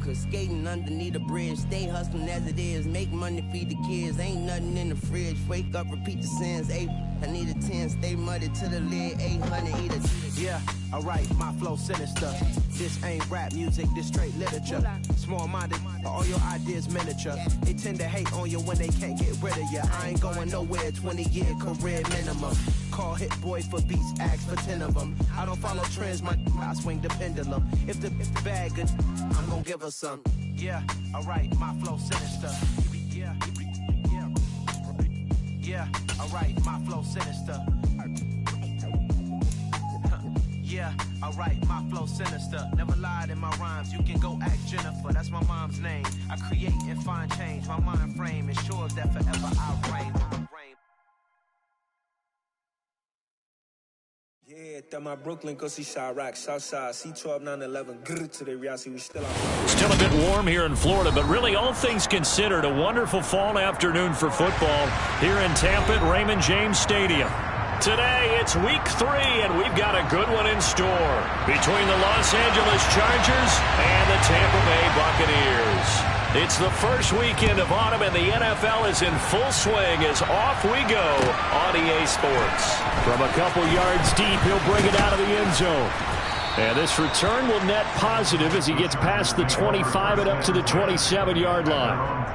Cause skating underneath the bridge, stay hustling as it is, make money, feed the kids, ain't nothing in the fridge, wake up, repeat the sins, I need a 10, stay muddy to the lid, 800, eat a. Yeah, alright, my flow sinister. This ain't rap music, this straight literature. Small-minded, all your ideas miniature. They tend to hate on you when they can't get rid of you. I ain't going nowhere, 20-year career minimum. Call Hit Boy for beats, ask for 10 of them. I don't follow trends, I swing the pendulum. If the bag good, I'm gonna give her some. Yeah, alright, my flow sinister. Yeah, alright, my flow sinister. Yeah, alright, my flow sinister. Never lied in my rhymes, you can go ask Jennifer, that's my mom's name. I create and find change, my mind frame ensures that forever I reign. Yeah, that my Brooklyn, cause he shot rock, Southside, C12, 911, grrr, today, Riasi, we still out. Still a bit warm here in Florida, but really all things considered, a wonderful fall afternoon for football here in Tampa at Raymond James Stadium. Today, it's week 3, and we've got a good one in store between the Los Angeles Chargers and the Tampa Bay Buccaneers. It's the first weekend of autumn, and the NFL is in full swing as off we go on EA Sports. From a couple yards deep, he'll bring it out of the end zone. And this return will net positive as he gets past the 25 and up to the 27-yard line.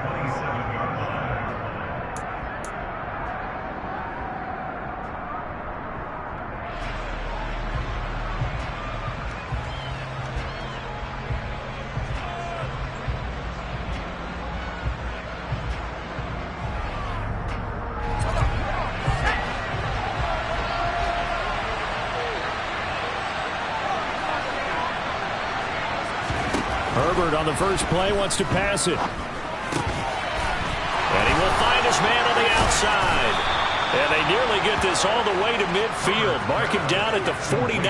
Herbert on the first play wants to pass it. And he will find his man on the outside. And they nearly get this all the way to midfield. Mark him down at the 49.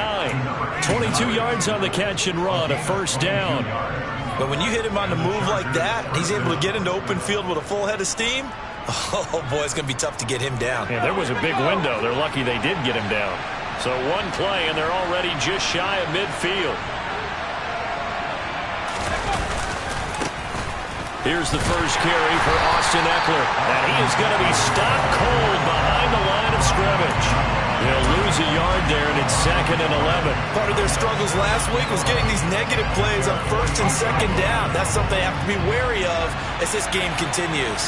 22 yards on the catch and run, a first down. But when you hit him on the move like that, he's able to get into open field with a full head of steam. Oh, boy, it's going to be tough to get him down. Yeah, there was a big window. They're lucky they did get him down. So one play, and they're already just shy of midfield. Here's the first carry for Austin Eckler, and he is going to be stopped cold behind the line of scrimmage. He'll lose a yard there, and it's 2nd and 11. Part of their struggles last week was getting these negative plays on 1st and 2nd down. That's something they have to be wary of as this game continues.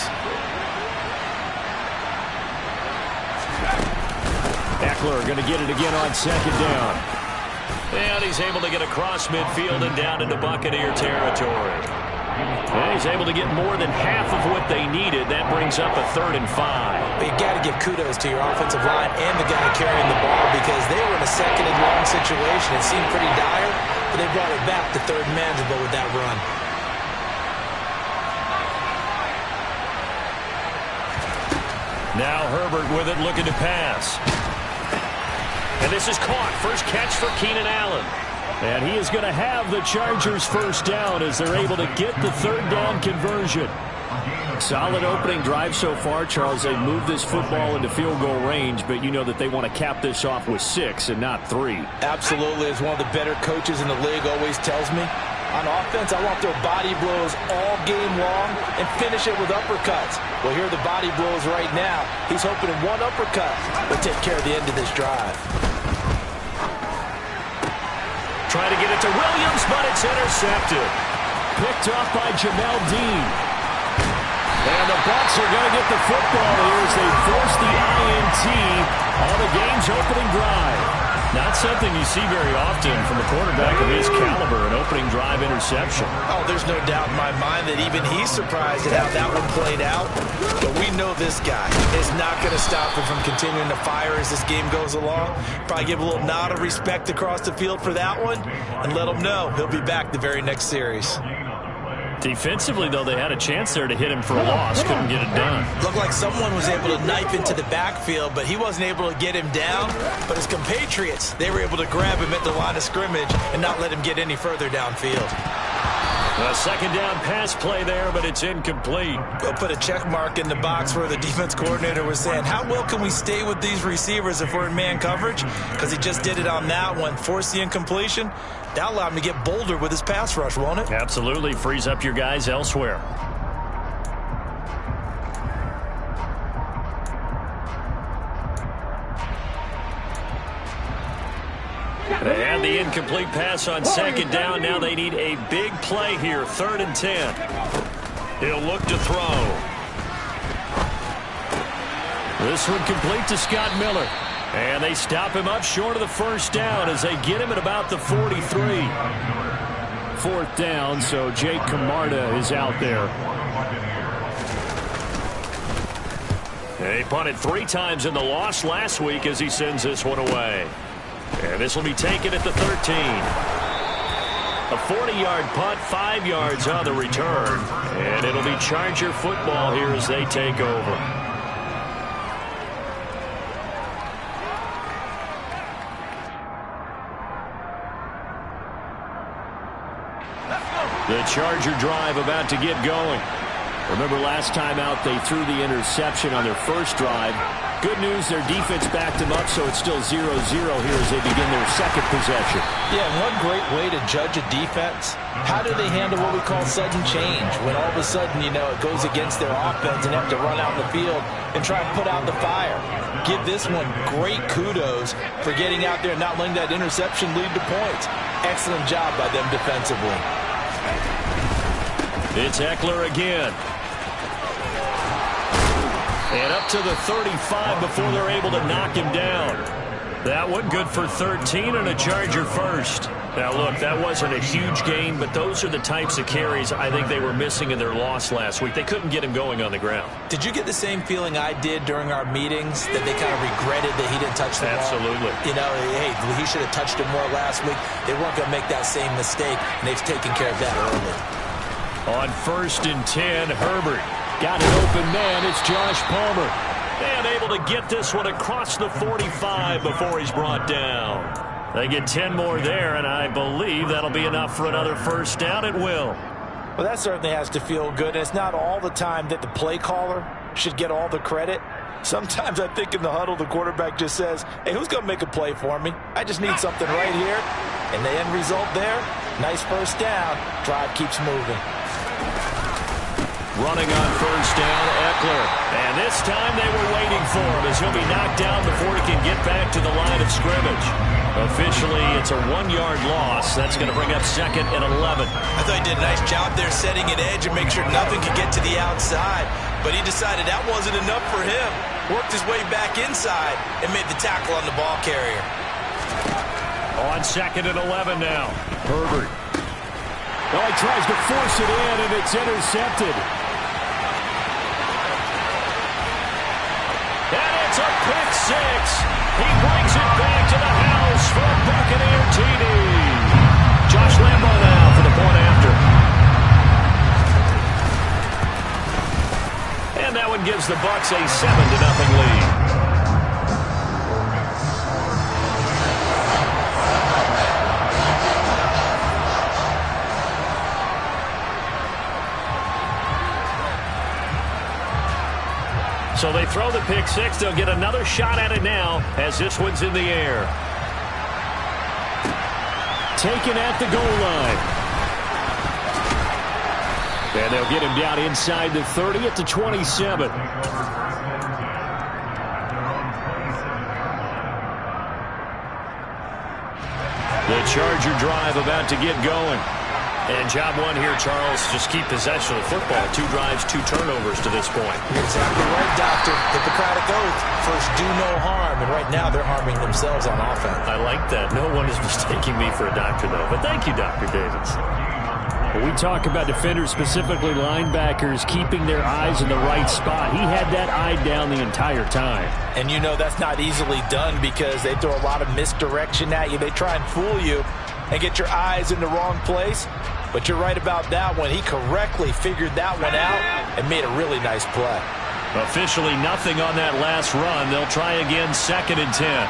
Eckler going to get it again on 2nd down. And he's able to get across midfield and down into Buccaneer territory. And he's able to get more than half of what they needed. That brings up a 3rd and 5. But you got to give kudos to your offensive line and the guy carrying the ball because they were in a 2nd and long situation. It seemed pretty dire, but they brought it back to 3rd and manageable with that run. Now Herbert with it, looking to pass. And this is caught. First catch for Keenan Allen. And he is going to have the Chargers first down as they're able to get the 3rd down conversion. Solid opening drive so far, Charles. They've moved this football into field goal range, but you know that they want to cap this off with 6 and not 3. Absolutely. As one of the better coaches in the league always tells me, on offense, I want their body blows all game long and finish it with uppercuts. Well, here are the body blows right now. He's hoping in one uppercut will take care of the end of this drive. Trying to get it to Williams, but it's intercepted. Picked off by Jamel Dean. And the Bucs are going to get the football here as they force the INT on the game's opening drive. Not something you see very often from a quarterback of his caliber, an opening drive interception. Oh, there's no doubt in my mind that even he's surprised at how that one played out. But we know this guy is not going to stop him from continuing to fire as this game goes along. Probably give a little nod of respect across the field for that one and let him know he'll be back the very next series. Defensively, though, they had a chance there to hit him for a loss. Couldn't get it done. Looked like someone was able to knife into the backfield, but he wasn't able to get him down. But his compatriots, they were able to grab him at the line of scrimmage and not let him get any further downfield. A second down pass play there, but it's incomplete. We'll put a check mark in the box where the defense coordinator was saying, how well can we stay with these receivers if we're in man coverage? Because he just did it on that one, forced the incompletion. That allowed him to get bolder with his pass rush, won't it? Absolutely. Frees up your guys elsewhere. They had the incomplete pass on second down. Now they need a big play here. 3rd and 10. He'll look to throw. This one complete to Scott Miller. And they stop him up short of the first down as they get him at about the 43. 4th down, so Jake Camarda is out there. They punted 3 times in the loss last week as he sends this one away. And this will be taken at the 13. A 40-yard punt, 5 yards on the return. And it'll be Charger football here as they take over. The Charger drive about to get going. Remember last time out they threw the interception on their first drive. Good news, their defense backed them up, so it's still 0-0 here as they begin their second possession. Yeah, and one great way to judge a defense, how do they handle what we call sudden change? When all of a sudden, you know, it goes against their offense and have to run out in the field and try and put out the fire. Give this one great kudos for getting out there and not letting that interception lead to points. Excellent job by them defensively. It's Eggland again. And up to the 35 before they're able to knock him down. That one good for 13 and a Charger first. Now, look, that wasn't a huge gain, but those are the types of carries I think they were missing in their loss last week. They couldn't get him going on the ground. Did you get the same feeling I did during our meetings, that they kind of regretted that he didn't touch the ball? Absolutely. You know, hey, he should have touched it more last week. They weren't going to make that same mistake, and they've taken care of that early. On 1st and 10, Herbert got an open man. It's Josh Palmer. And able to get this one across the 45 before he's brought down. They get 10 more there, and I believe that'll be enough for another first down. It will. Well, that certainly has to feel good. And it's not all the time that the play caller should get all the credit. Sometimes I think in the huddle, the quarterback just says, hey, who's going to make a play for me? I just need something right here. And the end result there, nice first down. Drive keeps moving. Running on first down, Eggland. And this time they were waiting for him as he'll be knocked down before he can get back to the line of scrimmage. Officially, it's a 1-yard loss. That's going to bring up 2nd and 11. I thought he did a nice job there setting an edge and make sure nothing could get to the outside. But he decided that wasn't enough for him. Worked his way back inside and made the tackle on the ball carrier. On 2nd and 11 now. Herbert. Oh, he tries to force it in, and it's intercepted. And it's a pick six. He brings it back to the house for a Buccaneer TD. Josh Lambeau now for the point after. And that one gives the Bucs a 7-0 lead. So they throw the pick six. They'll get another shot at it now as this one's in the air. Taken at the goal line. And they'll get him down inside the 30 at the 27. The Charger drive about to get going. And job one here, Charles, just keep possession of the football. 2 drives, 2 turnovers to this point. You're exactly right, Doctor. Hippocratic oath. First, do no harm. And right now, they're harming themselves on offense. I like that. No one is mistaking me for a doctor, though. But thank you, Dr. Davis. When we talk about defenders, specifically linebackers, keeping their eyes in the right spot, he had that eye down the entire time. And you know that's not easily done because they throw a lot of misdirection at you. They try and fool you and get your eyes in the wrong place. But you're right about that one. He correctly figured that one out and made a really nice play. Officially nothing on that last run. They'll try again, 2nd and 10.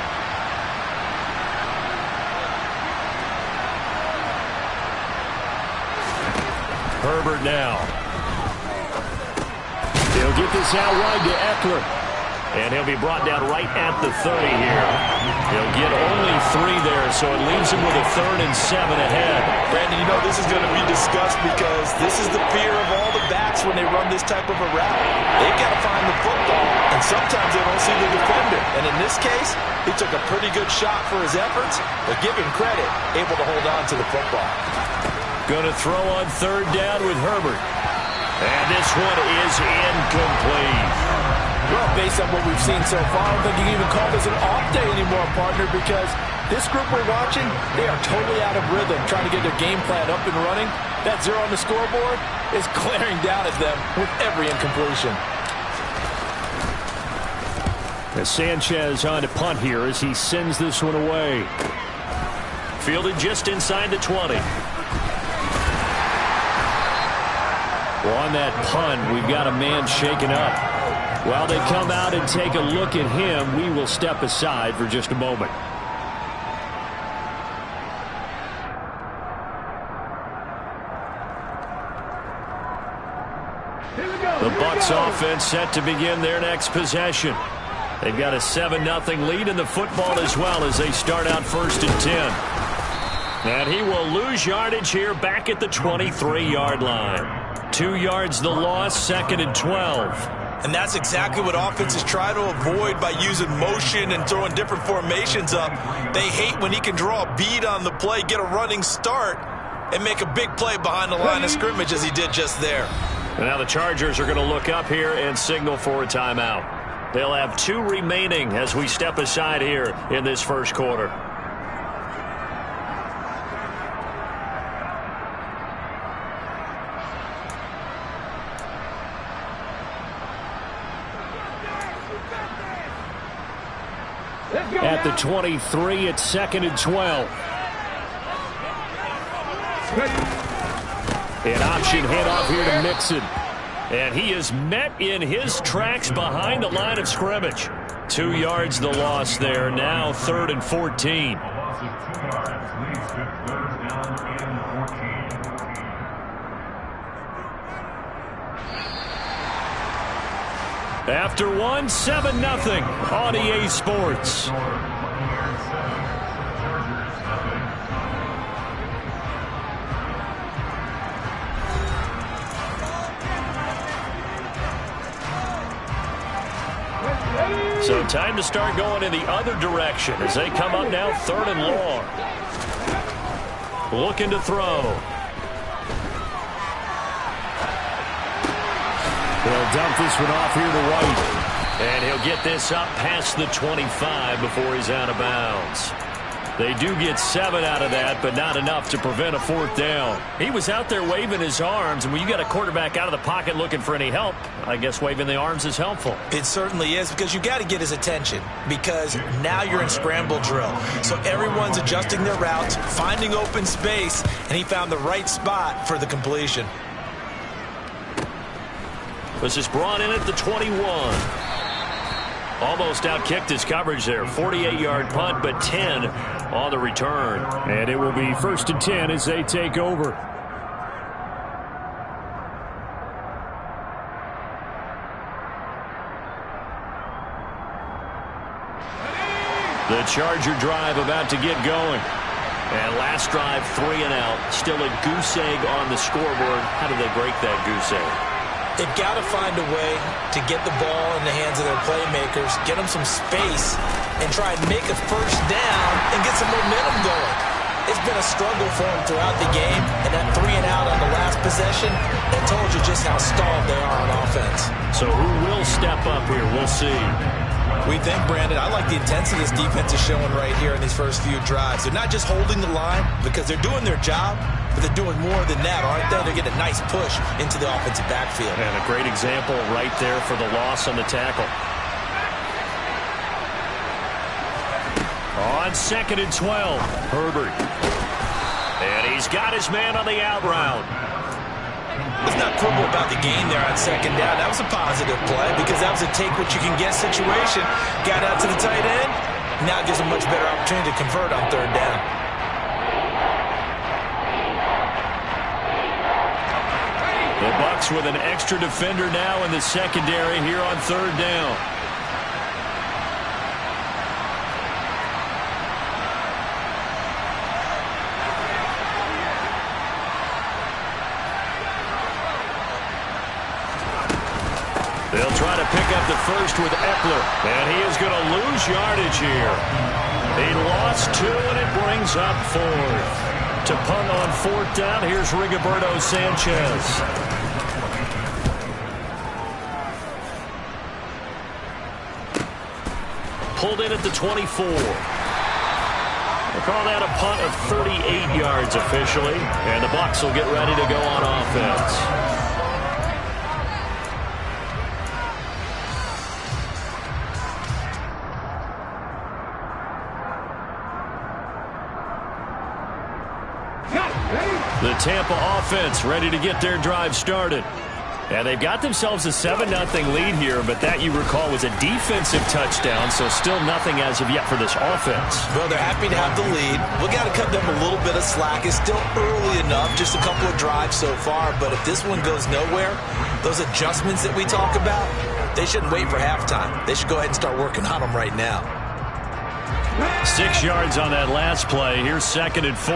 Herbert now. He'll get this out wide to Eggland. And he'll be brought down right at the 30 here. He'll get only 3 there, so it leaves him with a 3rd and 7 ahead. Brandon, you know this is going to be discussed because this is the fear of all the backs when they run this type of a route. They've got to find the football, and sometimes they don't see the defender. And in this case, he took a pretty good shot for his efforts, but give him credit, able to hold on to the football. Going to throw on 3rd down with Herbert. And this one is incomplete. Well, based on what we've seen so far, I don't think you can even call this an off day anymore, partner, because this group we're watching, they are totally out of rhythm, trying to get their game plan up and running. That 0 on the scoreboard is glaring down at them with every incompletion. As Sanchez on to punt here as he sends this one away. Fielded just inside the 20. Well, on that punt, we've got a man shaken up. While they come out and take a look at him, we will step aside for just a moment. The Bucs offense set to begin their next possession. They've got a 7-0 lead in the football as well as they start out 1st and 10. And he will lose yardage here back at the 23-yard line. 2 yards the loss, 2nd and 12. And that's exactly what offenses try to avoid by using motion and throwing different formations up. They hate when he can draw a bead on the play, get a running start, and make a big play behind the line of scrimmage as he did just there. And now the Chargers are going to look up here and signal for a timeout. They'll have 2 remaining as we step aside here in this first quarter. At the 23, it's 2nd and 12. An option handoff here to Mixon. And he is met in his tracks behind the line of scrimmage. 2 yards the loss there. Now 3rd and 14. After one, 7-0 on EA Sports. So time to start going in the other direction as they come up now 3rd and long. Looking to throw. He'll dump this one off here to White. And he'll get this up past the 25 before he's out of bounds. They do get 7 out of that, but not enough to prevent a 4th down. He was out there waving his arms, and when you got a quarterback out of the pocket looking for any help, I guess waving the arms is helpful. It certainly is, because you got to get his attention, because now you're in scramble drill. So everyone's adjusting their routes, finding open space, and he found the right spot for the completion. This is brought in at the 21. Almost outkicked his coverage there. 48-yard punt, but 10 on the return. And it will be 1st and 10 as they take over. The Charger drive about to get going. And last drive, 3 and out. Still a goose egg on the scoreboard. How do they break that goose egg? They've got to find a way to get the ball in the hands of their playmakers, get them some space, and try and make a 1st down and get some momentum going. It's been a struggle for them throughout the game, and that 3 and out on the last possession, that told you just how stalled they are on offense. So who will step up here? We'll see. We think, Brandon, I like the intensity this defense is showing right here in these first few drives. They're not just holding the line because they're doing their job, but they're doing more than that, aren't they? They're getting a nice push into the offensive backfield. And a great example right there for the loss on the tackle. On 2nd and 12, Herbert. And he's got his man on the out route. Let's not quibble about the gain there on 2nd down. That was a positive play because that was a take-what-you-can-get situation. Got out to the tight end. Now it gives a much better opportunity to convert on 3rd down. The Bucs with an extra defender now in the secondary here on third down. They'll try to pick up the first with Eggland, and he is going to lose yardage here. He lost 2, and it brings up 4th. To punt on 4th down, here's Rigoberto Sanchez. Pulled in at the 24. We'll call that a punt of 38 yards officially, and the Bucs will get ready to go on offense. The Tampa offense ready to get their drive started. And they've got themselves a 7-0 lead here, but that, you recall, was a defensive touchdown, so still nothing as of yet for this offense. Well, they're happy to have the lead. We've got to cut them a little bit of slack. It's still early enough, just a couple of drives so far, but if this one goes nowhere, those adjustments that we talk about, they shouldn't wait for halftime. They should go ahead and start working on them right now. 6 yards on that last play. Here's 2nd and 4.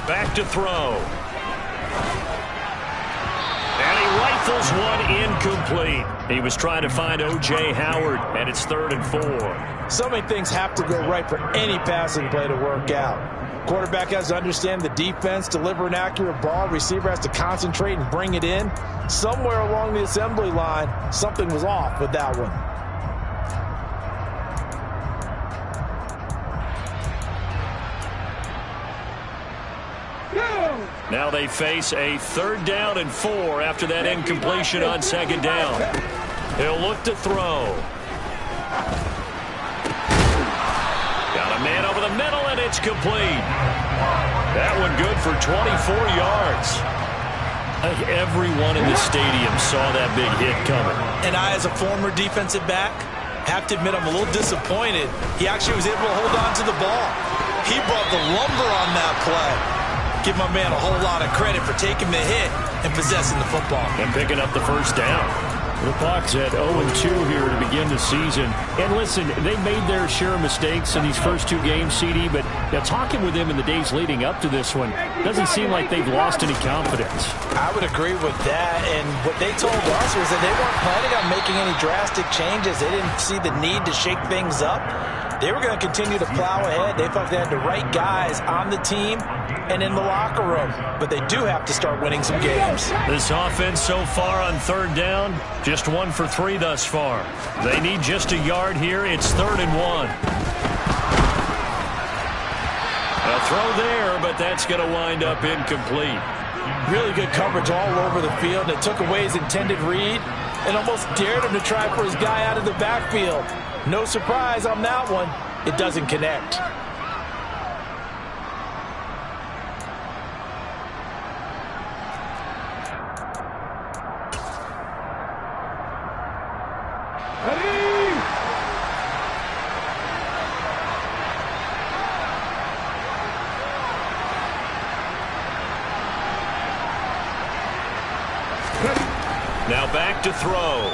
Back to throw. And he rifles one incomplete. He was trying to find O.J. Howard, and it's 3rd and 4. So many things have to go right for any passing play to work out. Quarterback has to understand the defense, deliver an accurate ball. Receiver has to concentrate and bring it in. Somewhere along the assembly line, something was off with that one. Now they face a 3rd down and 4 after that incompletion on 2nd down. He'll look to throw. Got a man over the middle, and it's complete. That one good for 24 yards. I think everyone in the stadium saw that big hit coming. And I, as a former defensive back, have to admit I'm a little disappointed. He actually was able to hold on to the ball. He brought the lumber on that play. Give my man a whole lot of credit for taking the hit and possessing the football. And picking up the first down. The Bucs at 0-2 here to begin the season. And listen, they made their share of mistakes in these first 2 games, CD, but talking with them in the days leading up to this one, doesn't seem like they've lost any confidence. I would agree with that, and what they told us was that they weren't planning on making any drastic changes. They didn't see the need to shake things up. They were going to continue to plow ahead. They felt they had the right guys on the team and in the locker room. But they do have to start winning some games. This offense so far on 3rd down, just 1 for 3 thus far. They need just a yard here. It's 3rd and 1. A throw there, but that's going to wind up incomplete. Really good coverage all over the field. It took away his intended read and almost dared him to try for his guy out of the backfield. No surprise on that one. It doesn't connect. Now back to throw.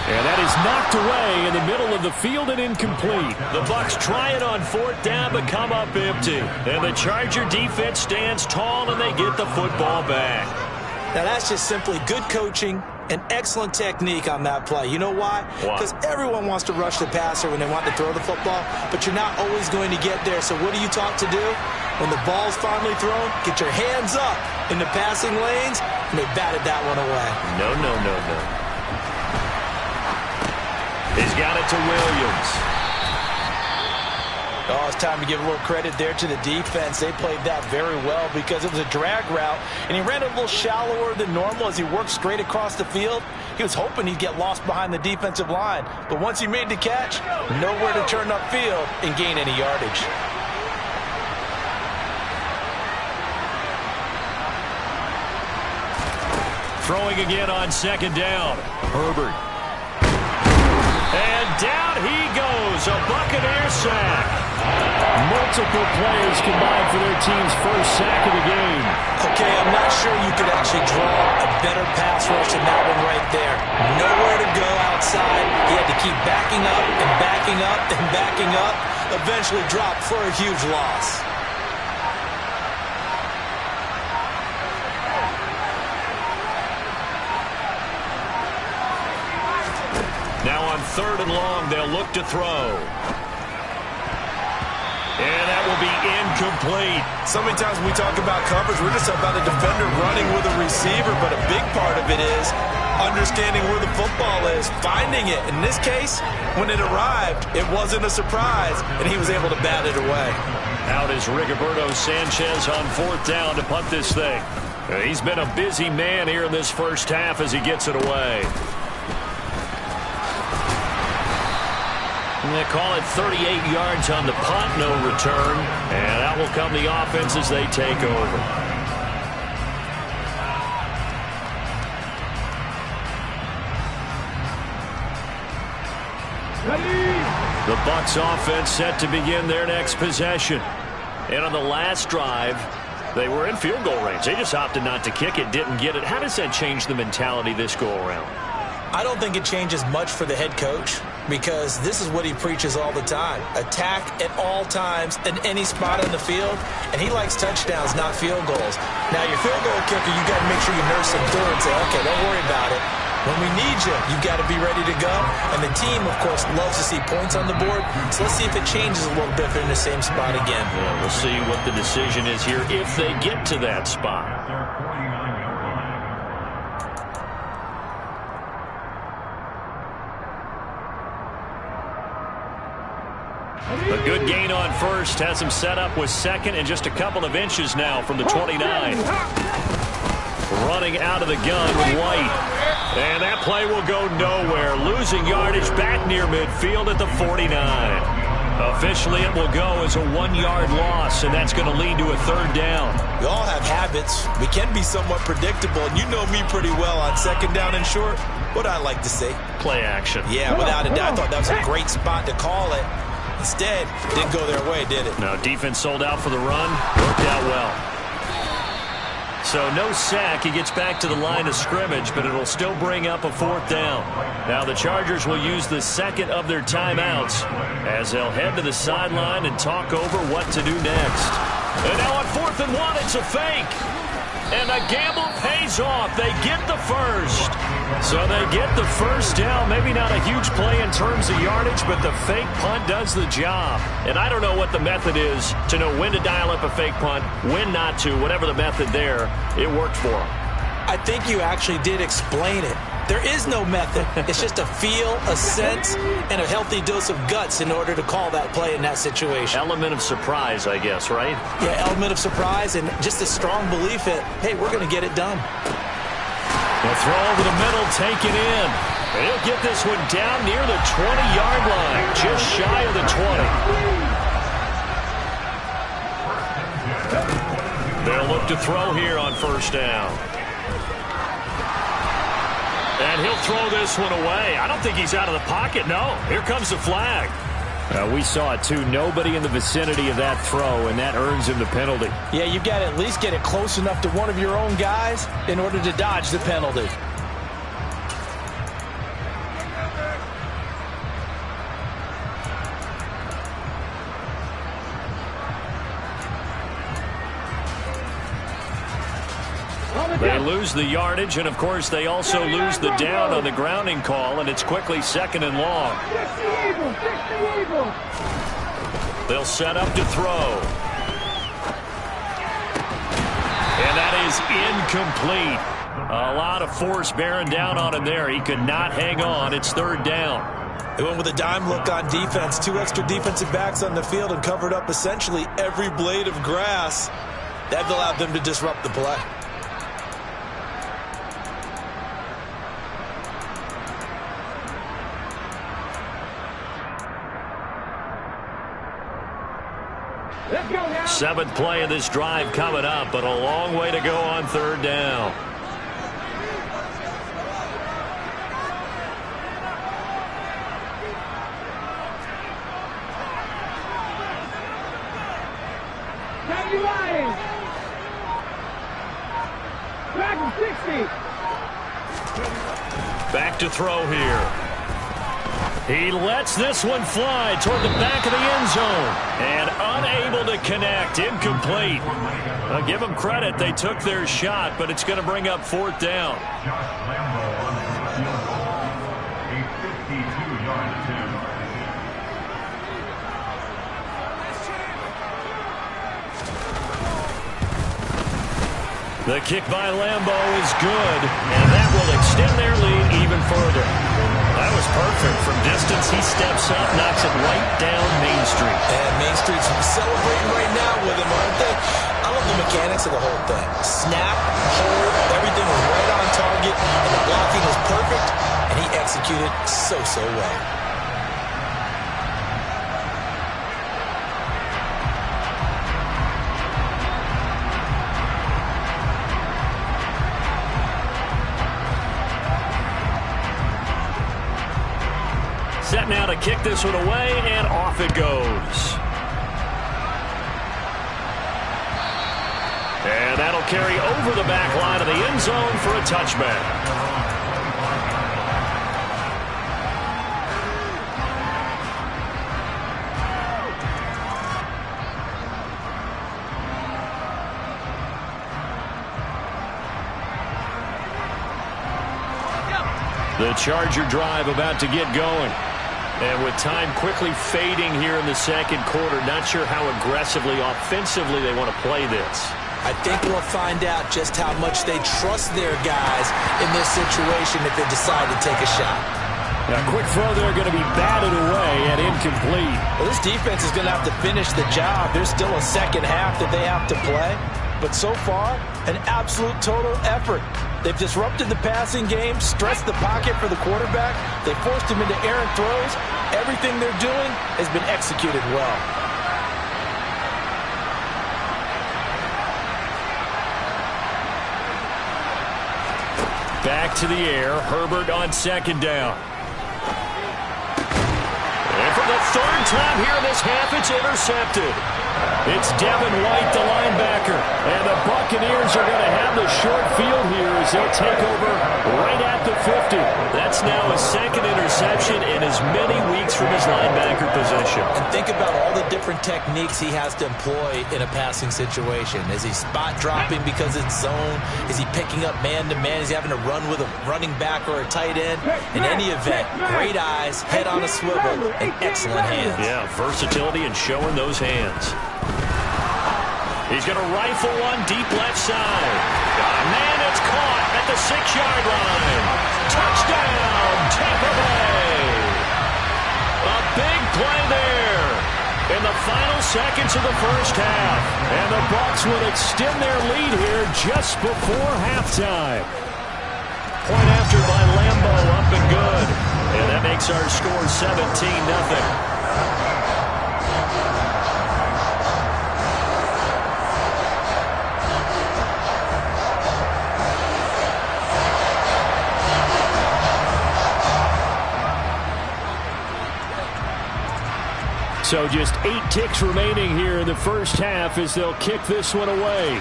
And that is knocked away in the middle of the field and incomplete. The Bucs try it on 4th down, but come up empty. And the Charger defense stands tall, and they get the football back. Now that's just simply good coaching and excellent technique on that play. You know why? Because everyone wants to rush the passer when they want to throw the football, but you're not always going to get there. So what are you taught to do? When the ball's finally thrown, get your hands up in the passing lanes, and they batted that one away. No. He's got it to Williams. Oh, it's time to give a little credit there to the defense. They played that very well because it was a drag route, and he ran a little shallower than normal as he worked straight across the field. He was hoping he'd get lost behind the defensive line, but once he made the catch, nowhere to turn upfield and gain any yardage. Throwing again on 2nd down. Herbert. And down he goes, a Buccaneer sack. Multiple players combined for their team's first sack of the actually draw a better pass rush than that one right there. Nowhere to go outside. He had to keep backing up and backing up and backing up. Eventually dropped for a huge loss. Now on 3rd and long, they'll look to throw. And that will be incomplete. So many times when we talk about coverage, we're just about a defender running with a receiver, but a big part of it is understanding where the football is, finding it. In this case, when it arrived, it wasn't a surprise, and he was able to bat it away. Out is Rigoberto Sanchez on 4th down to punt this thing. He's been a busy man here in this first half as he gets it away. And they call it 38 yards on the punt, no return. And out will come the offense as they take over. The Bucs offense set to begin their next possession. And on the last drive, they were in field goal range. They just opted not to kick it, didn't get it. How does that change the mentality this go around? I don't think it changes much for the head coach because this is what he preaches all the time. Attack at all times in any spot on the field, and he likes touchdowns, not field goals. Now, your field goal kicker, you got to make sure you nurse him through and say, okay, don't worry about it. When we need you, you've got to be ready to go. And the team, of course, loves to see points on the board. So let's see if it changes a little bit if they're in the same spot again. Yeah, we'll see what the decision is here if they get to that spot. A good gain on first has him set up with second and just a couple of inches now from the 29. Running out of the gun with White. And that play will go nowhere. Losing yardage back near midfield at the 49. Officially, it will go as a 1-yard loss, and that's going to lead to a 3rd down. We all have habits. We can be somewhat predictable, and you know me pretty well on 2nd down and short. What I like to say? Play action. Yeah, without a doubt. I thought that was a great spot to call it. Instead, didn't go their way, did it? No, defense sold out for the run. Worked out well. So no sack. He gets back to the line of scrimmage, but it'll still bring up a 4th down. Now the Chargers will use the second of their timeouts as they'll head to the sideline and talk over what to do next. And now on 4th and 1, it's a fake. And the gamble pays off. They get the first. So they get the first down. Maybe not a huge play in terms of yardage, but the fake punt does the job. And I don't know what the method is to know when to dial up a fake punt, when not to. Whatever the method there, it worked for them. I think you actually did explain it. There is no method. It's just a feel, a sense, and a healthy dose of guts in order to call that play in that situation. Element of surprise, I guess, right? Yeah, element of surprise and just a strong belief that, hey, we're going to get it done. The throw over the middle, taken in. And he'll get this one down near the 20-yard line, just shy of the 20. They'll look to throw here on 1st down. And he'll throw this one away. I don't think he's out of the pocket, no. Here comes the flag. We saw it, too. Nobody in the vicinity of that throw, and that earns him the penalty. Yeah, you've got to at least get it close enough to one of your own guys in order to dodge the penalty. They lose the yardage, and, of course, they also lose the down on the grounding call, and it's quickly 2nd and long. They'll set up to throw. And that is incomplete. A lot of force bearing down on him there. He could not hang on. It's 3rd down. They went with a dime look on defense. 2 extra defensive backs on the field and covered up essentially every blade of grass. That allowed them to disrupt the play. Seventh play of this drive coming up, but a long way to go on 3rd down. Back to throw here. He lets this one fly toward the back of the end zone. And unable to connect. Incomplete. I'll give them credit. They took their shot, but it's going to bring up 4th down. The kick by Lambo is good, and that will extend their lead even further. That was perfect. From distance, he steps up, knocks it right down Main Street. And Main Street's celebrating right now with him, aren't they? I love the mechanics of the whole thing. Snap, hold, everything was right on target, and the blocking was perfect, and he executed so well. Set now to kick this one away, and off it goes. And that'll carry over the back line of the end zone for a touchback. The Charger drive about to get going. And with time quickly fading here in the second quarter, not sure how aggressively, offensively they want to play this. I think we'll find out just how much they trust their guys in this situation if they decide to take a shot. Now, quick throw there going to be batted away and incomplete. Well, this defense is going to have to finish the job. There's still a second half that they have to play. But so far, an absolute total effort. They've disrupted the passing game, stressed the pocket for the quarterback. They forced him into errant throws. Everything they're doing has been executed well. Back to the air. Herbert on second down. And for the third time here in this half, it's intercepted. It's Devin White, the linebacker. And the Buccaneers are going to have the short field here as they'll take over right at the 50. That's now his second interception in as many weeks from his linebacker position. And think about all the different techniques he has to employ in a passing situation. Is he spot dropping because it's zone? Is he picking up man-to-man? Is he having to run with a running back or a tight end? In any event, great eyes, head on a swivel, and excellent hands. Yeah, versatility and showing those hands. He's going to rifle one deep left side. Man, it's caught at the 6-yard line. Touchdown, Tampa Bay. A big play there in the final seconds of the first half. And the Bucs will extend their lead here just before halftime. Point after by Lambo, up and good. And that makes our score 17-0. So just 8 ticks remaining here in the first half as they'll kick this one away.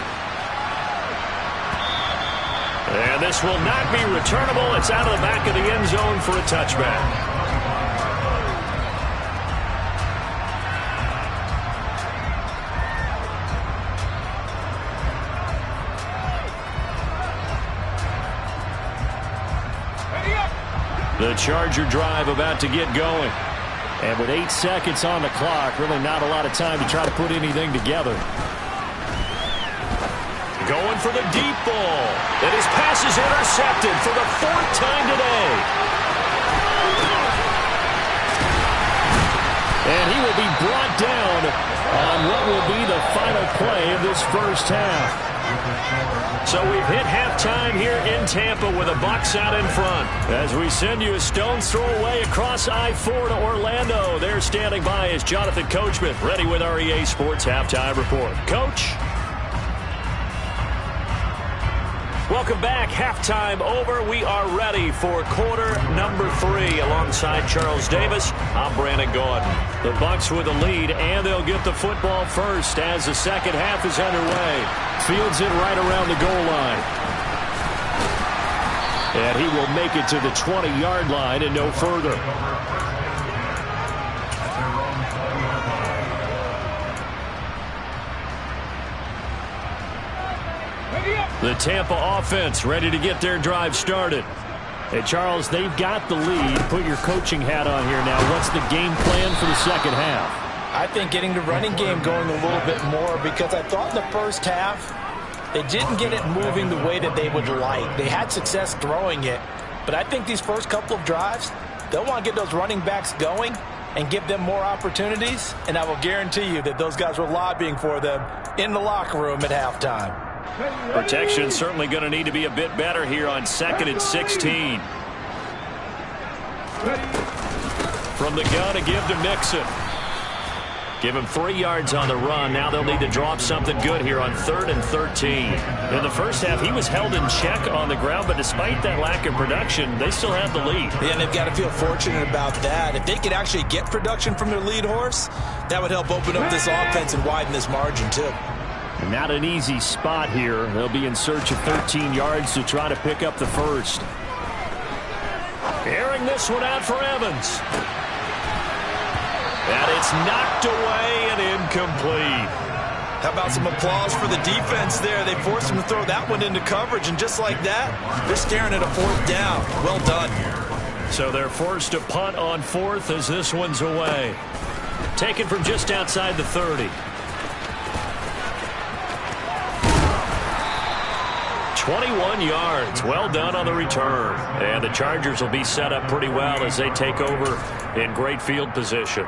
And this will not be returnable. It's out of the back of the end zone for a touchback. The Charger drive about to get going. And with 8 seconds on the clock, really not a lot of time to try to put anything together. Going for the deep ball. And his pass is intercepted for the 4th time today. And he will be brought down on what will be the final play of this first half. So we've hit halftime here in Tampa with the Bucs out in front. As we send you a stone's throw away across I-4 to Orlando. There standing by is Jonathan Coachman, ready with our EA Sports Halftime Report. Coach. Welcome back. Halftime over. We are ready for quarter number 3 alongside Charles Davis. I'm Brandon Gordon. The Bucs with the lead, and they'll get the football first as the second half is underway. Fields it right around the goal line. And he will make it to the 20-yard line and no further. The Tampa offense ready to get their drive started. Hey, Charles, they've got the lead. Put your coaching hat on here now. What's the game plan for the second half? I think getting the running game going a little bit more, because I thought in the first half they didn't get it moving the way that they would like. They had success throwing it, but I think these first couple of drives, they'll want to get those running backs going and give them more opportunities, and I will guarantee you that those guys were lobbying for them in the locker room at halftime. Protection certainly going to need to be a bit better here on 2nd and 16. From the gun, a give to Mixon. Give him 3 yards on the run. Now they'll need to drop something good here on 3rd and 13. In the first half, he was held in check on the ground, but despite that lack of production, they still have the lead. Yeah, and they've got to feel fortunate about that. If they could actually get production from their lead horse, that would help open up this offense and widen this margin, too. Not an easy spot here. They'll be in search of 13 yards to try to pick up the first. Airing this one out for Evans. And it's knocked away and incomplete. How about some applause for the defense there? They forced him to throw that one into coverage, and just like that, they're staring at a 4th down. Well done. So they're forced to punt on 4th as this one's away. Taken from just outside the 30. 21 yards. Well done on the return. And the Chargers will be set up pretty well as they take over in great field position.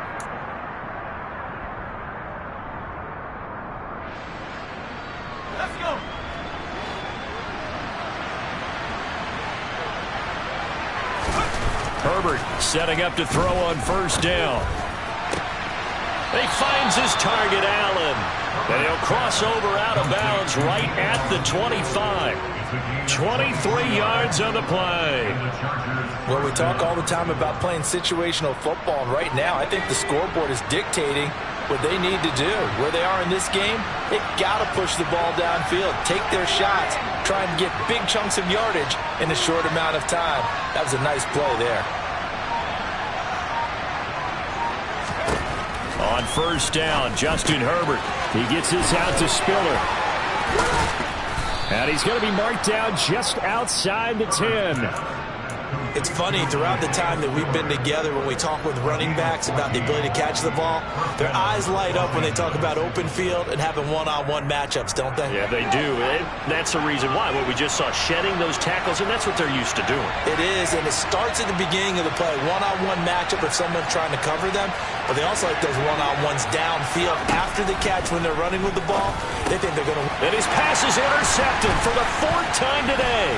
Let's go. Herbert setting up to throw on 1st down. He finds his target, Allen. And he'll cross over out of bounds right at the 25. 23 yards on the play. Well, we talk all the time about playing situational football, and right now I think the scoreboard is dictating what they need to do. Where they are in this game, they've got to push the ball downfield, take their shots, try and get big chunks of yardage in a short amount of time. That was a nice play there. On 1st down, Justin Herbert. He gets this out to Spiller. And he's going to be marked down just outside the 10. It's funny, throughout the time that we've been together, when we talk with running backs about the ability to catch the ball, their eyes light up when they talk about open field and having one-on-one matchups, don't they? Yeah, they do. That's the reason why. What we just saw, shedding those tackles, and that's what they're used to doing. It is, and it starts at the beginning of the play. One-on-one matchup if someone's trying to cover them, but they also like those one-on-ones downfield after the catch when they're running with the ball. They think they're going to win. And his pass is intercepted for the 4th time today.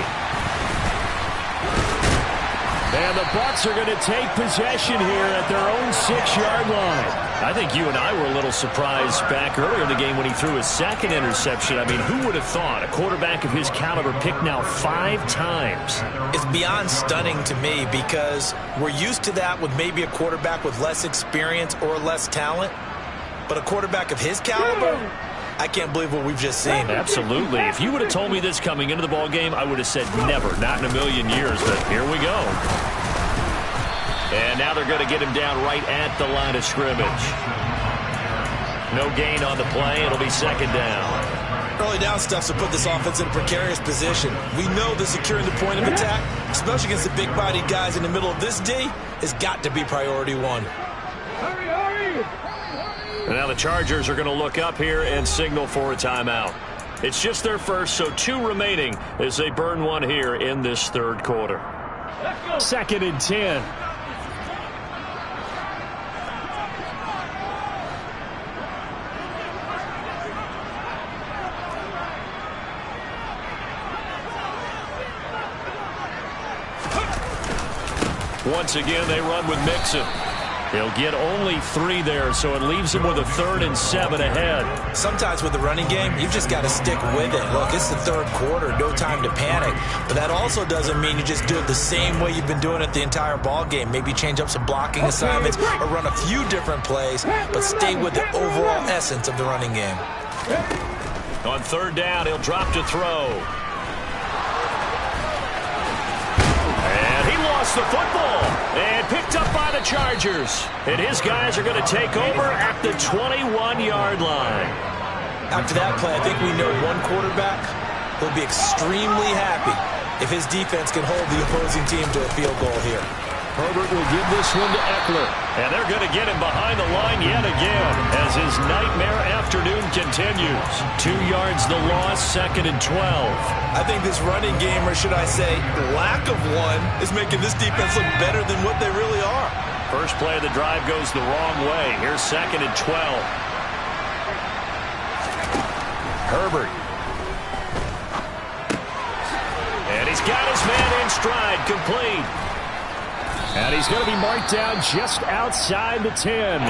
And the Bucs are going to take possession here at their own 6-yard line. I think you and I were a little surprised back earlier in the game when he threw his 2nd interception. I mean, who would have thought a quarterback of his caliber picked now 5 times? It's beyond stunning to me, because we're used to that with maybe a quarterback with less experience or less talent. But a quarterback of his caliber, I can't believe what we've just seen. Absolutely. If you would have told me this coming into the ball game, I would have said never, not in a million years. But here we go. And now they're going to get him down right at the line of scrimmage. No gain on the play. It'll be 2nd down. Early down stuff to put this offense in a precarious position. We know that securing the point of attack, especially against the big-bodied guys in the middle of this D, has got to be priority 1. And now the Chargers are going to look up here and signal for a timeout. It's just their first, so 2 remaining as they burn one here in this 3rd quarter. 2nd and 10. Once again, they run with Mixon. He'll get only 3 there, so it leaves him with a 3rd and 7 ahead. Sometimes with the running game, you've just got to stick with it. Look, it's the 3rd quarter, no time to panic. But that also doesn't mean you just do it the same way you've been doing it the entire ball game. Maybe change up some blocking assignments or run a few different plays, but stay with the overall essence of the running game. On 3rd down, he'll drop to throw. lost the football and picked up by the Chargers. And his guys are going to take over at the 21-yard line. After that play, I think we know one quarterback will be extremely happy if his defense can hold the opposing team to a field goal here. Herbert will give this one to Eggland. And they're going to get him behind the line yet again as his nightmare afternoon continues. 2 yards the loss, 2nd and 12. I think this running game, or should I say lack of one, is making this defense look better than what they really are. First play of the drive goes the wrong way. Here's 2nd and 12. Herbert. And he's got his man in stride, complete. And he's going to be marked down just outside the 10.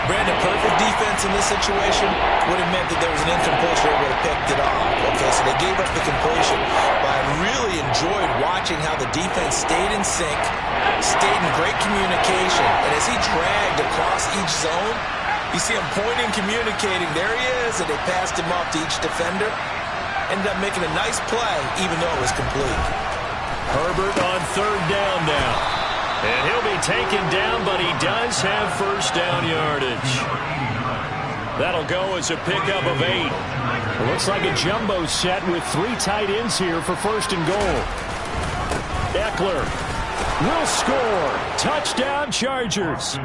Brandon, perfect defense in this situation would have meant that there was an incompletion. They would have picked it off. Okay, so they gave up the completion. But I really enjoyed watching how the defense stayed in sync, stayed in great communication. And as he dragged across each zone, you see him pointing, communicating. There he is, and they passed him off to each defender. Ended up making a nice play, even though it was complete. Herbert on 3rd down now. And he'll be taken down, but he does have first down yardage. That'll go as a pickup of 8. It looks like a jumbo set with 3 tight ends here for 1st and goal. Eggland will score. Touchdown, Chargers.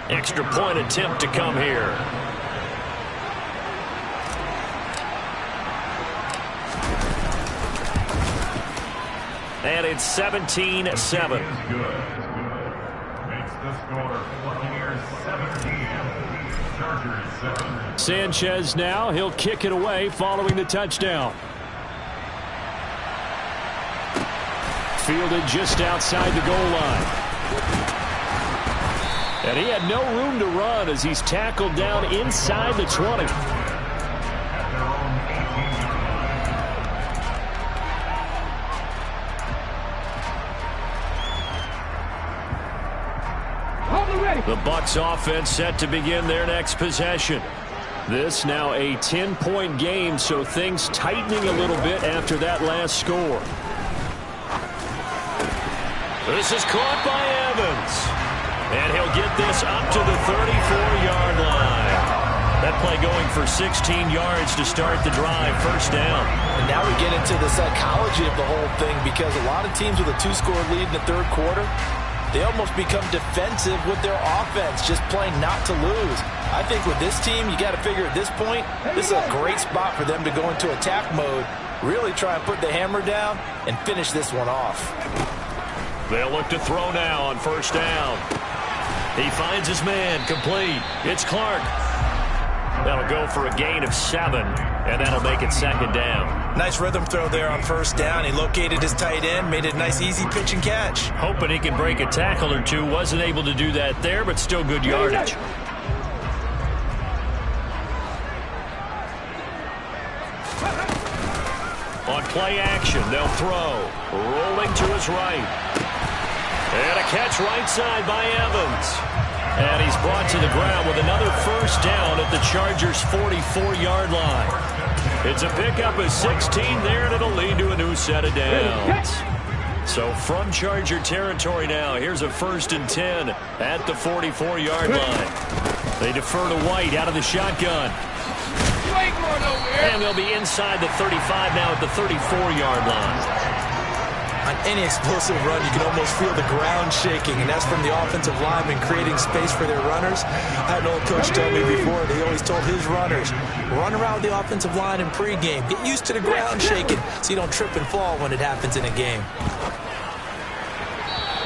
Extra point attempt to come here. And it's 17-7. Sanchez now. He'll kick it away following the touchdown. Fielded just outside the goal line. And he had no room to run as he's tackled down inside the 20. The Bucs offense set to begin their next possession. This now a 10-point game, so things tightening a little bit after that last score. This is caught by Evans. And he'll get this up to the 34-yard line. That play going for 16 yards to start the drive, first down. And now we get into the psychology of the whole thing, because a lot of teams with a 2-score lead in the 3rd quarter, they almost become defensive with their offense, just playing not to lose. I think with this team, you got to figure at this point, this is a great spot for them to go into attack mode, really try and put the hammer down and finish this one off. They'll look to throw now on first down. He finds his man, complete. It's Clark. That'll go for a gain of 7, and that'll make it 2nd down. Nice rhythm throw there on first down. He located his tight end, made it a nice easy pitch and catch. Hoping he can break a tackle or two. Wasn't able to do that there, but still good yardage. On play action, they'll throw. Rolling to his right. And a catch right side by Evans. And he's brought to the ground with another first down at the Chargers' 44-yard line. It's a pickup of 16 there, and it'll lead to a new set of downs. So from Charger territory now, here's a 1st and 10 at the 44-yard line. They defer to White out of the shotgun. And they'll be inside the 35 now at the 34-yard line. On any explosive run, you can almost feel the ground shaking, and that's from the offensive linemen creating space for their runners. I had an old coach tell me before, they always told his runners, run around the offensive line in pregame. Get used to the ground shaking so you don't trip and fall when it happens in a game.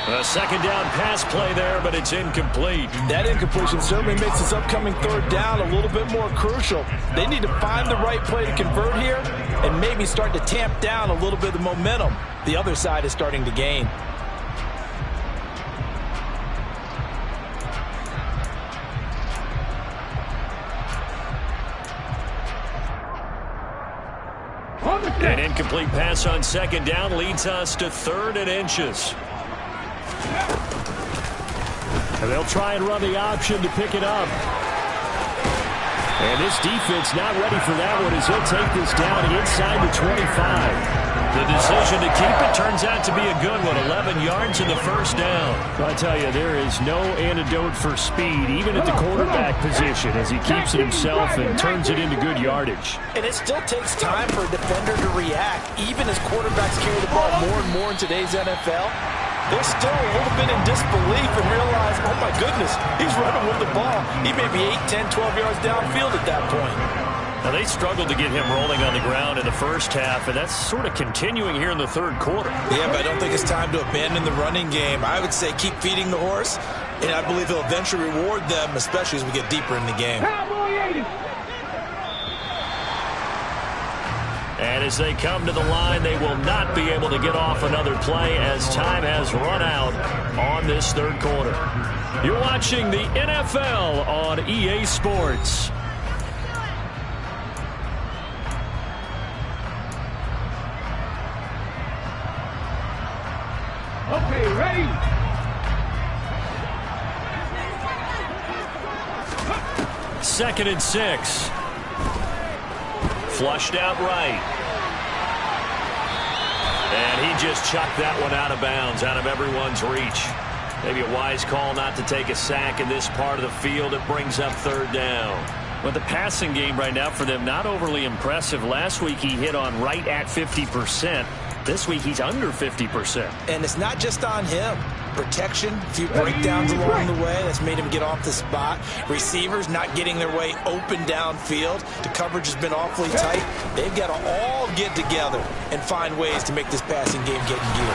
A 2nd down pass play there, but it's incomplete. That incompletion certainly makes this upcoming 3rd down a little bit more crucial. They need to find the right play to convert here and maybe start to tamp down a little bit of the momentum the other side is starting to gain. An incomplete pass on 2nd down leads us to 3rd and inches. And they'll try and run the option to pick it up. And this defense not ready for that one as he'll take this down inside the 25. The decision to keep it turns out to be a good one. 11 yards in the first down. I tell you, there is no antidote for speed, even at the quarterback position, as he keeps it himself and turns it into good yardage. And it still takes time for a defender to react, even as quarterbacks carry the ball more and more in today's NFL. They're still a little bit in disbelief and realize, oh my goodness, he's running with the ball. He may be 8, 10, 12 yards downfield at that point. Now, they struggled to get him rolling on the ground in the first half, and that's sort of continuing here in the third quarter. Yeah, but I don't think it's time to abandon the running game. I would say keep feeding the horse, and I believe he'll eventually reward them, especially as we get deeper in the game. And as they come to the line, they will not be able to get off another play as time has run out on this third quarter. You're watching the NFL on EA Sports. Okay, ready? Second and 6. Flushed out right. And he just chucked that one out of bounds, out of everyone's reach. Maybe a wise call not to take a sack in this part of the field. It brings up third down. But the passing game right now for them, not overly impressive. Last week he hit on right at 50%. This week he's under 50%. And it's not just on him. Protection, a few breakdowns along the way. That's made him get off the spot. Receivers not getting their way open downfield. The coverage has been awfully tight. They've got to all get together and find ways to make this passing game get in gear.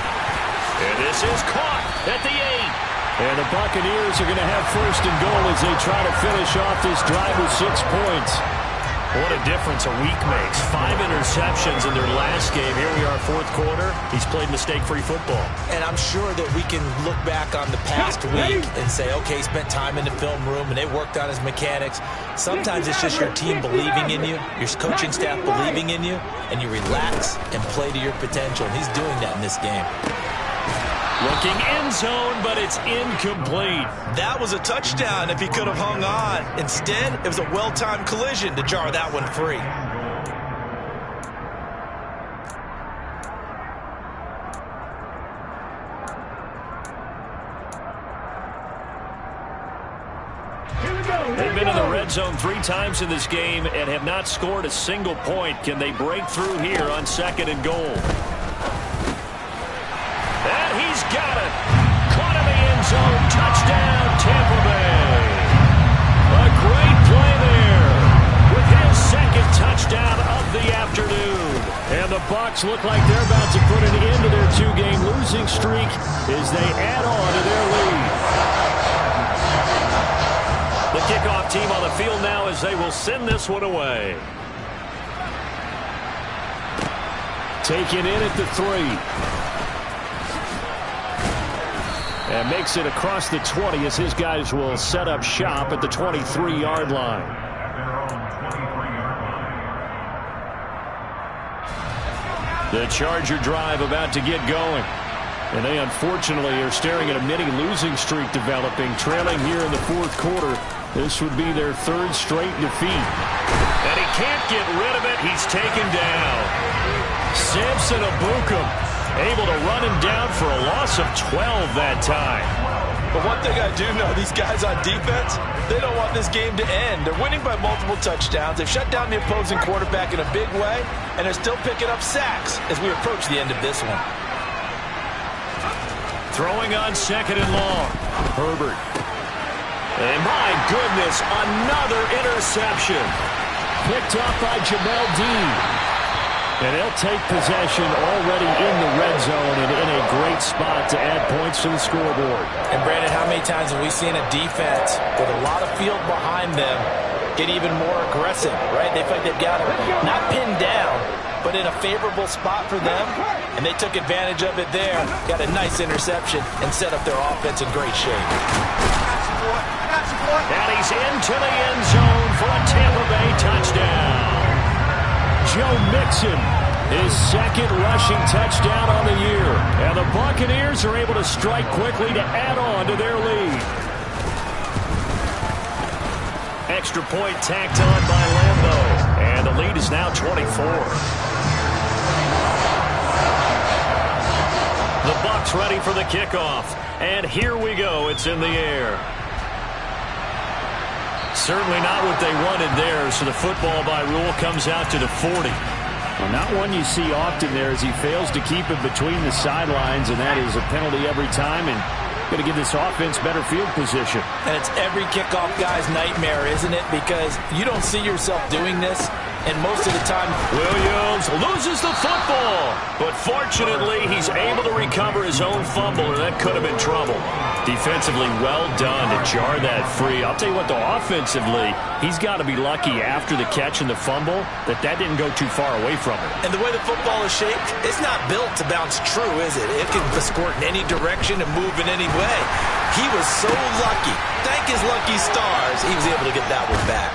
And this is caught at the 8. And the Buccaneers are going to have first and goal as they try to finish off this drive with 6 points. What a difference a week makes. 5 interceptions in their last game. Here we are, fourth quarter. He's played mistake-free football. And I'm sure that we can look back on the past week and say, okay, he spent time in the film room and they worked on his mechanics. Sometimes it's just your team believing in you, your coaching staff believing in you, and you relax and play to your potential. And he's doing that in this game. Looking end zone, but it's incomplete. That was a touchdown if he could have hung on. Instead, it was a well-timed collision to jar that one free. They've been in the red zone 3 times in this game and have not scored a single point. Can they break through here on second and goal? And he's got it. Caught in the end zone. Touchdown, Tampa Bay. A great play there with his second touchdown of the afternoon. And the Bucs look like they're about to put an end to their 2-game losing streak as they add on to their lead. The kickoff team on the field now as they will send this one away. Taken in at the 3. And makes it across the 20 as his guys will set up shop at the 23-yard line. The Charger drive about to get going. And they unfortunately are staring at a mini losing streak developing, trailing here in the fourth quarter. This would be their 3rd straight defeat. And he can't get rid of it. He's taken down. Samson Abukum able to run him down for a loss of 12 that time. But one thing I do know, these guys on defense, they don't want this game to end. They're winning by multiple touchdowns. They've shut down the opposing quarterback in a big way, and they're still picking up sacks as we approach the end of this one. Throwing on second and long. Herbert. And my goodness, another interception. Picked up by Jamel Dean. And they'll take possession already in the red zone and in a great spot to add points to the scoreboard. And Brandon, how many times have we seen a defense with a lot of field behind them get even more aggressive, right? They feel like they've got it not pinned down, but in a favorable spot for them. And they took advantage of it there, got a nice interception, and set up their offense in great shape. And he's into the end zone for a Tampa Bay touchdown. Joe Mixon, his 2nd rushing touchdown on the year. And the Buccaneers are able to strike quickly to add on to their lead. Extra point tacked on by Lambeau. And the lead is now 24. The Bucs ready for the kickoff. And here we go. It's in the air. Certainly not what they wanted there, so the football by rule comes out to the 40. Well, not one you see often there as he fails to keep it between the sidelines, and that is a penalty every time, and going to give this offense better field position. And it's every kickoff guy's nightmare, isn't it? Because you don't see yourself doing this, and most of the time Williams loses the football, but fortunately he's able to recover his own fumble, and that could have been trouble. Defensively, well done to jar that free. I'll tell you what, though, offensively, he's got to be lucky after the catch and the fumble that didn't go too far away from him. And the way the football is shaped, it's not built to bounce true, is it? It can squirt in any direction and move in any way. He was so lucky. Thank his lucky stars, he was able to get that one back.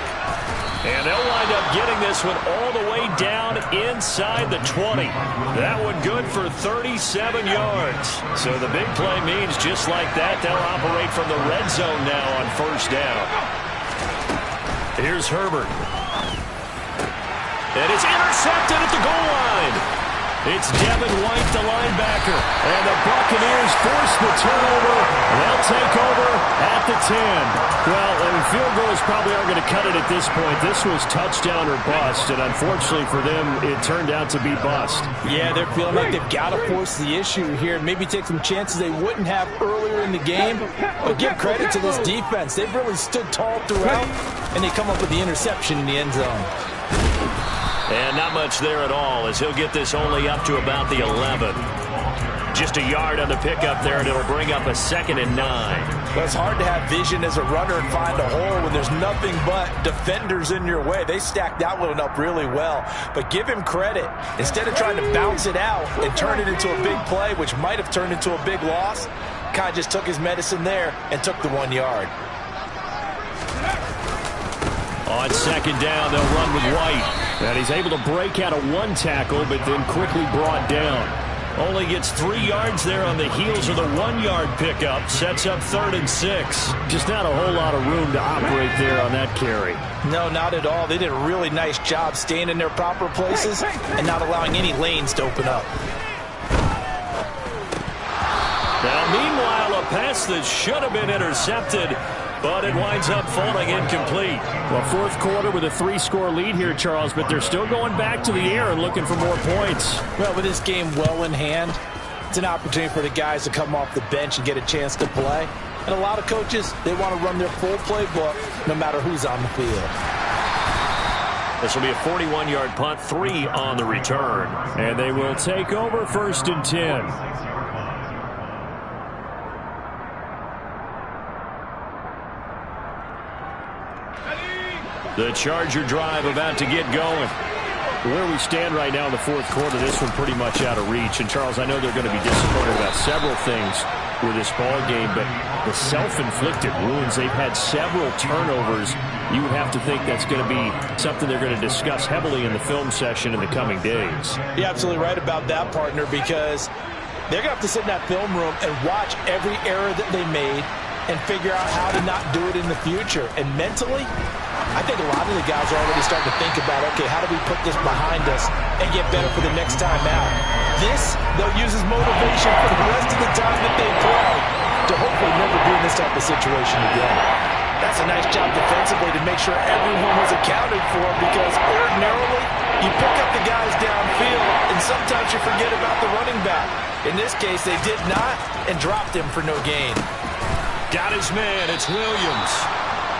And they'll wind up getting this one all the way down inside the 20. That one good for 37 yards. So the big play means just like that, they'll operate from the red zone now on first down. Here's Herbert. And it's intercepted at the goal line. It's Devin White, the linebacker. And the Buccaneers force the turnover. They'll take over at the 10. Well, field goals probably aren't going to cut it at this point. This was touchdown or bust, and unfortunately for them, it turned out to be bust. Yeah, they're feeling like they've got to force the issue here and maybe take some chances they wouldn't have earlier in the game. But give credit to this defense. They've really stood tall throughout, and they come up with the interception in the end zone. And not much there at all, as he'll get this only up to about the 11. Just a yard on the pickup there, and it'll bring up a 2nd and 9. Well, it's hard to have vision as a runner and find a hole when there's nothing but defenders in your way. They stacked that one up really well. But give him credit. Instead of trying to bounce it out and turn it into a big play, which might have turned into a big loss, kind of just took his medicine there and took the 1 yard. On 2nd down, they'll run with White. And he's able to break out of one tackle, but then quickly brought down. Only gets 3 yards there on the heels of the 1 yard pickup. Sets up 3rd and 6. Just not a whole lot of room to operate there on that carry. No, not at all. They did a really nice job staying in their proper places and not allowing any lanes to open up. Now, meanwhile, a pass that should have been intercepted, but it winds up falling incomplete. Well, fourth quarter with a 3-score lead here, Charles, but they're still going back to the air and looking for more points. Well, with this game well in hand, it's an opportunity for the guys to come off the bench and get a chance to play. And a lot of coaches, they want to run their full playbook no matter who's on the field. This will be a 41-yard punt, 3 on the return. And they will take over 1st and 10. The Charger drive about to get going. Where we stand right now in the fourth quarter, this one pretty much out of reach. And, Charles, I know they're going to be disappointed about several things with this ball game, but the self-inflicted wounds, they've had several turnovers. You would have to think that's going to be something they're going to discuss heavily in the film session in the coming days. You're absolutely right about that, partner, because they're going to have to sit in that film room and watch every error that they made and figure out how to not do it in the future. And mentally, I think a lot of the guys are already starting to think about, okay, how do we put this behind us and get better for the next time out? This, they'll use as motivation for the rest of the time that they play to hopefully never be in this type of situation again. That's a nice job defensively to make sure everyone was accounted for, because ordinarily you pick up the guys downfield and sometimes you forget about the running back. In this case, they did not and dropped him for no gain. Got his man, it's Williams.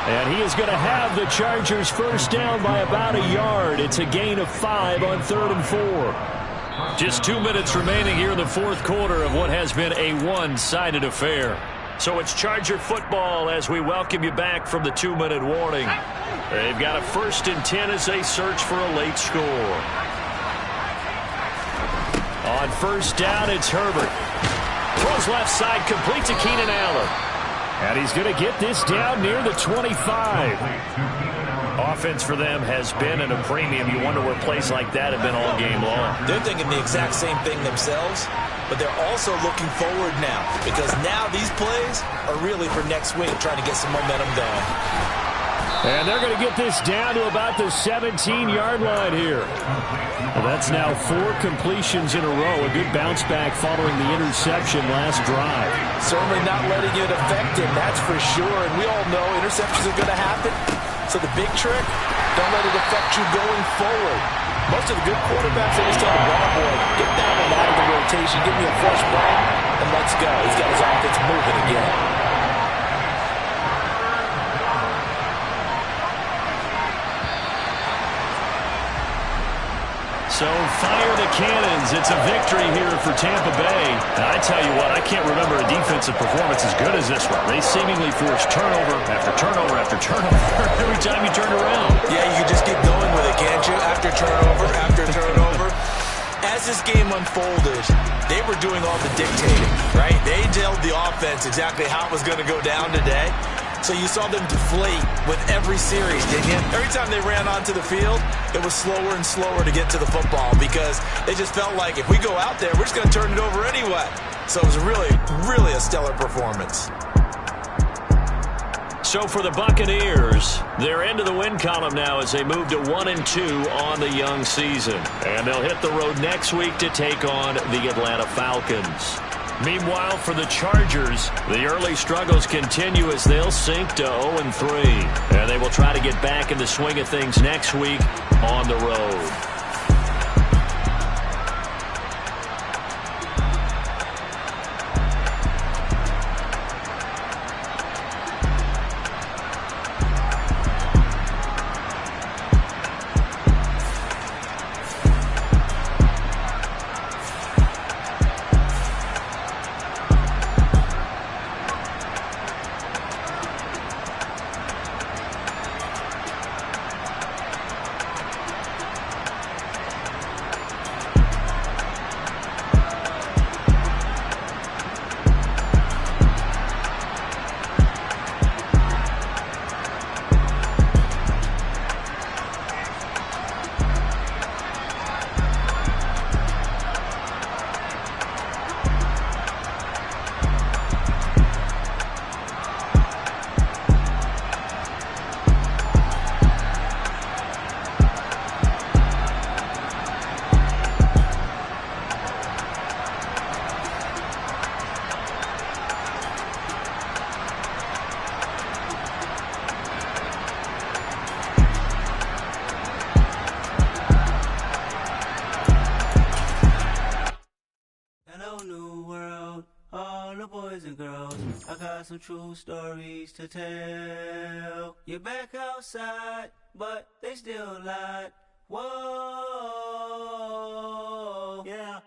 And he is going to have the Chargers first down by about a yard. It's a gain of 5 on 3rd and 4. Just 2 minutes remaining here in the fourth quarter of what has been a one-sided affair. So it's Charger football as we welcome you back from the 2-minute warning. They've got a 1st and 10 as they search for a late score. On first down, it's Herbert. Throws left side, complete to Keenan Allen. And he's going to get this down near the 25. Offense for them has been at a premium. You wonder where plays like that have been all game long. They're thinking the exact same thing themselves, but they're also looking forward now, because now these plays are really for next week, trying to get some momentum going. And they're going to get this down to about the 17-yard line here. Well, that's now 4 completions in a row. A good bounce back following the interception last drive. Certainly not letting it affect him, that's for sure. And we all know interceptions are going to happen. So the big trick, don't let it affect you going forward. Most of the good quarterbacks, they just tell the ball boy, get that one out of the rotation, give me a fresh ball, and let's go. He's got his offense moving again. So fire the cannons. It's a victory here for Tampa Bay. And I tell you what, I can't remember a defensive performance as good as this one. They seemingly forced turnover after turnover after turnover every time you turned around. Yeah, you can just keep going with it, can't you? After turnover, after turnover. As this game unfolded, they were doing all the dictating, right? They told the offense exactly how it was going to go down today. So you saw them deflate with every series, didn't you? Every time they ran onto the field, it was slower and slower to get to the football because it just felt like if we go out there, we're just going to turn it over anyway. So it was really, really a stellar performance. So for the Buccaneers, they're into the win column now as they move to 1-2 on the young season. And they'll hit the road next week to take on the Atlanta Falcons. Meanwhile, for the Chargers, the early struggles continue as they'll sink to 0-3. And they will try to get back in the swing of things next week on the road. Some true stories to tell. You're back outside, but they still lied. Whoa, yeah.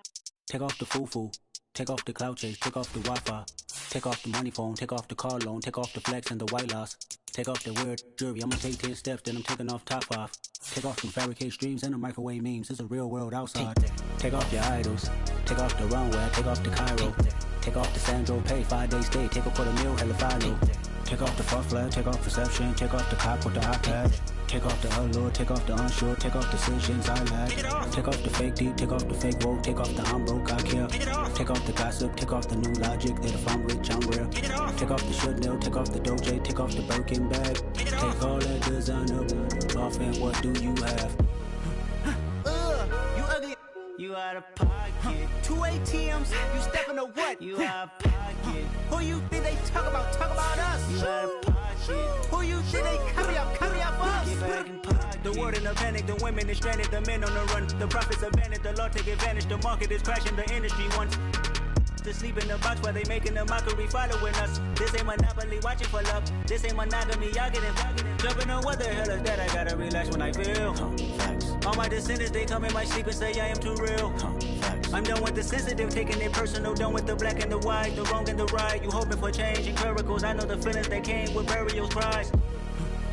Take off the foo-foo, take off the cloud chase, take off the Wi-Fi, take off the money phone, take off the car loan, take off the flex and the white loss, take off the weird jewelry. I'm gonna take 10 steps, then I'm taking off top off. Take off some fabricated streams and the microwave memes. It's a real world outside. Take off your idols, take off the runway, take off the Cairo. Take off the Sandro Pay, 5-day stay, take a quarter meal, hella final. Take off the fuck flag, take off perception, take off the cop with the iPad. Take off the allure, take off the unsure, take off decisions I lack. Take off the fake deep, take off the fake woke, take off the I'm broke, I care. Take off the gossip, take off the new logic, that if I'm rich, I'm real. Take off the should know, take off the Doge, take off the Birkin bag. Take all that designer off and what do you have? You ugly. You out of pocket. 2 ATMs, you stepping to what? You out of pocket. Who you think they talk about us? You out of pocket. Who you think they copy up us? Get back in pocket. The world in a panic, the women is stranded, the men on the run. The profits abandoned, the law take advantage, the market is crashing, the industry wants to sleep in the box while they making a mockery following us. This ain't Monopoly, watching for love. This ain't monogamy, y'all get it. Jumping on what the hell is that? I gotta relax when I feel. All my descendants, they come in my sleep and say I am too real. I'm done with the sensitive, taking it personal. Done with the black and the white, the wrong and the right. You hoping for change and miracles. I know the feelings that came with burial cries.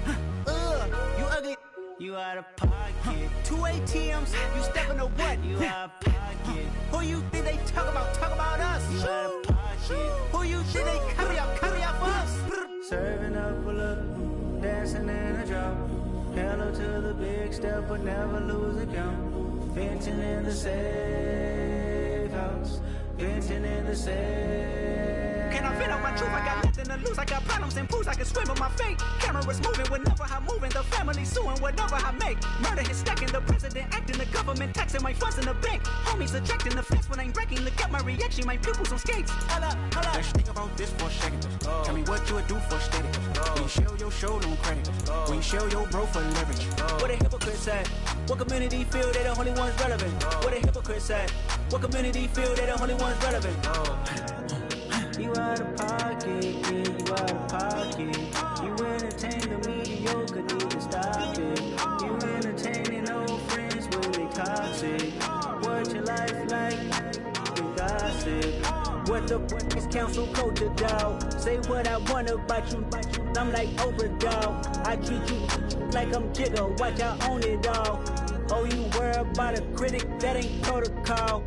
You ugly. You out of pocket. 2 ATMs, you stepping to what? You out of pocket. Who you think they talk about us? You out of pocket. Who you think they copy up us? Serving up a look, dancing in a drop. Hello to the big step, but never lose a count. Venting in the safe house. Venting in the safe. Can I fit out my truth? I got nothing. nothing to lose. I got problems and pools, I can swim with my fate. Cameras moving whenever I'm moving. The family suing whatever I make. Murder is stacking, the president acting, the government taxing my funds in the bank. Homies ejecting the fence when I'm breaking. Look at my reaction, my pupils on skates. Holla, holla. Let's think about this for a second. Tell me what you would do for steady. When you show your show, no credit. When you show your bro for leverage. What a hypocrite at? What community feel they the only ones relevant? What a hypocrite at? What community feel they the only ones relevant? You out of pocket, yeah, you out of pocket. You entertain the mediocre, need to stop it. You entertaining old friends when they toxic. What your life like? You gossip. What the fuck is council culture, dog? Say what I want about you, I'm like overdog. I treat you like I'm Jigga, watch I own it all. Oh, you worry about a critic, that ain't protocol.